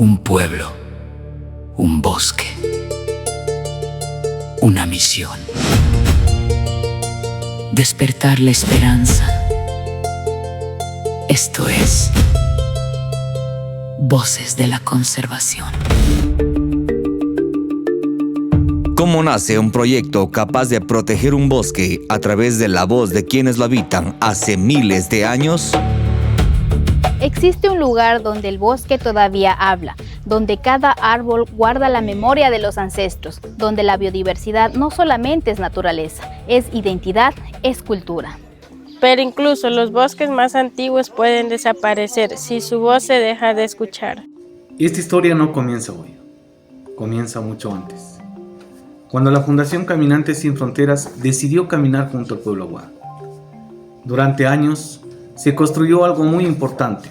un pueblo, un bosque, una misión. Despertar la esperanza. Esto es Voces de la Conservación. ¿Cómo nace un proyecto capaz de proteger un bosque a través de la voz de quienes lo habitan hace miles de años? Existe un lugar donde el bosque todavía habla, donde cada árbol guarda la memoria de los ancestros, donde la biodiversidad no solamente es naturaleza, es identidad, es cultura. Pero incluso los bosques más antiguos pueden desaparecer si su voz se deja de escuchar. Esta historia no comienza hoy, comienza mucho antes, cuando la Fundación Caminantes Sin Fronteras decidió caminar junto al pueblo Agua. Durante años se construyó algo muy importante,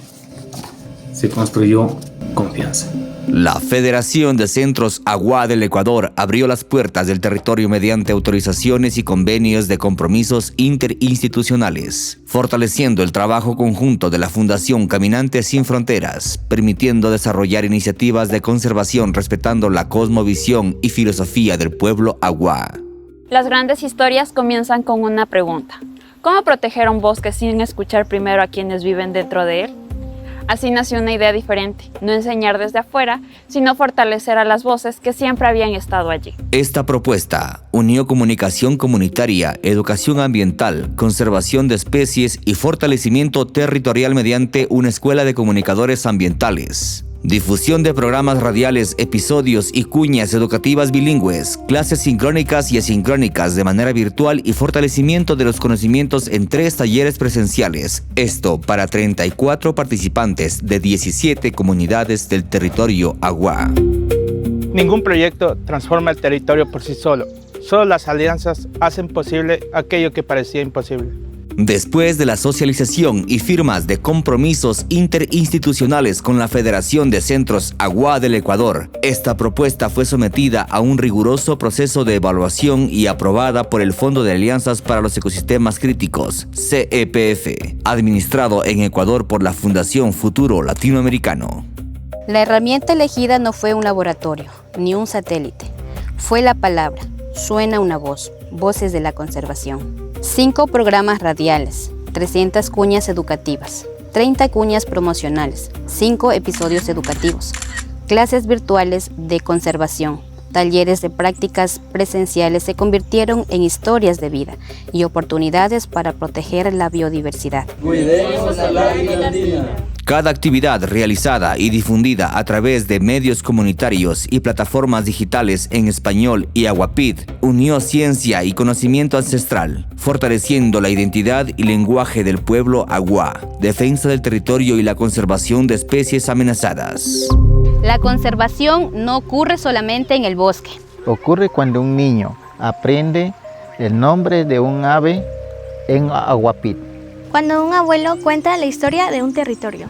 se construyó confianza. La Federación de Centros Agua del Ecuador abrió las puertas del territorio mediante autorizaciones y convenios de compromisos interinstitucionales, fortaleciendo el trabajo conjunto de la Fundación Caminantes Sin Fronteras, permitiendo desarrollar iniciativas de conservación respetando la cosmovisión y filosofía del pueblo Agua. Las grandes historias comienzan con una pregunta: ¿cómo proteger un bosque sin escuchar primero a quienes viven dentro de él? Así nació una idea diferente, no enseñar desde afuera, sino fortalecer a las voces que siempre habían estado allí. Esta propuesta unió comunicación comunitaria, educación ambiental, conservación de especies y fortalecimiento territorial mediante una escuela de comunicadores ambientales. Difusión de programas radiales, episodios y cuñas educativas bilingües, clases sincrónicas y asincrónicas de manera virtual y fortalecimiento de los conocimientos en 3 talleres presenciales. Esto para 34 participantes de 17 comunidades del territorio Agua. Ningún proyecto transforma el territorio por sí solo. Solo las alianzas hacen posible aquello que parecía imposible. Después de la socialización y firmas de compromisos interinstitucionales con la Federación de Centros Agua del Ecuador, esta propuesta fue sometida a un riguroso proceso de evaluación y aprobada por el Fondo de Alianzas para los Ecosistemas Críticos, CEPF, administrado en Ecuador por la Fundación Futuro Latinoamericano. La herramienta elegida no fue un laboratorio, ni un satélite. Fue la palabra, suena una voz, Voces de la Conservación. 5 programas radiales, 300 cuñas educativas, 30 cuñas promocionales, 5 episodios educativos, clases virtuales de conservación, talleres de prácticas presenciales se convirtieron en historias de vida y oportunidades para proteger la biodiversidad. Cuidemos a la vida andina. Cada actividad realizada y difundida a través de medios comunitarios y plataformas digitales en español y aguapid unió ciencia y conocimiento ancestral, fortaleciendo la identidad y lenguaje del pueblo Agua, defensa del territorio y la conservación de especies amenazadas. La conservación no ocurre solamente en el bosque. Ocurre cuando un niño aprende el nombre de un ave en aguapid. Cuando un abuelo cuenta la historia de un territorio.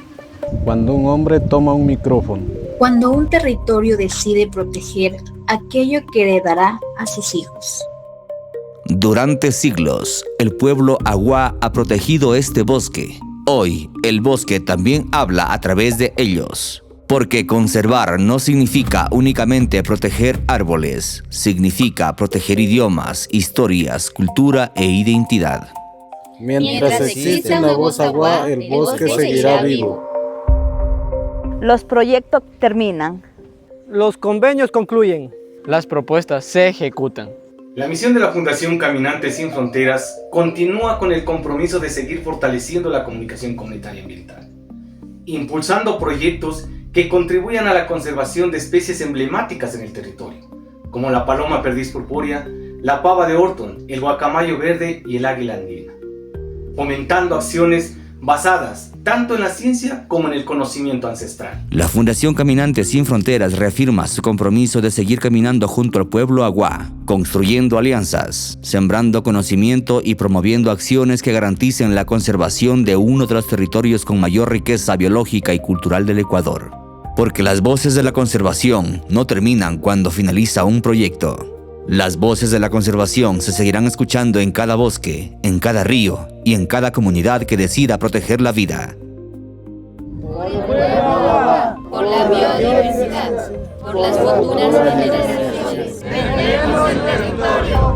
Cuando un hombre toma un micrófono. Cuando un territorio decide proteger aquello que heredará a sus hijos. Durante siglos, el pueblo Agua ha protegido este bosque. Hoy, el bosque también habla a través de ellos. Porque conservar no significa únicamente proteger árboles, significa proteger idiomas, historias, cultura e identidad. Mientras existe una voz Agua, el bosque seguirá vivo. Los proyectos terminan. Los convenios concluyen. Las propuestas se ejecutan. La misión de la Fundación Caminantes Sin Fronteras continúa con el compromiso de seguir fortaleciendo la comunicación comunitaria ambiental, impulsando proyectos que contribuyan a la conservación de especies emblemáticas en el territorio, como la paloma perdiz purpúrea, la pava de Orton, el guacamayo verde y el águila andina, fomentando acciones basadas tanto en la ciencia como en el conocimiento ancestral. La Fundación Caminantes Sin Fronteras reafirma su compromiso de seguir caminando junto al pueblo Agua, construyendo alianzas, sembrando conocimiento y promoviendo acciones que garanticen la conservación de uno de los territorios con mayor riqueza biológica y cultural del Ecuador. Porque las voces de la conservación no terminan cuando finaliza un proyecto. Las voces de la conservación se seguirán escuchando en cada bosque, en cada río y en cada comunidad que decida proteger la vida. Por la biodiversidad. diversidad, por las futuras generaciones. Defendemos el territorio.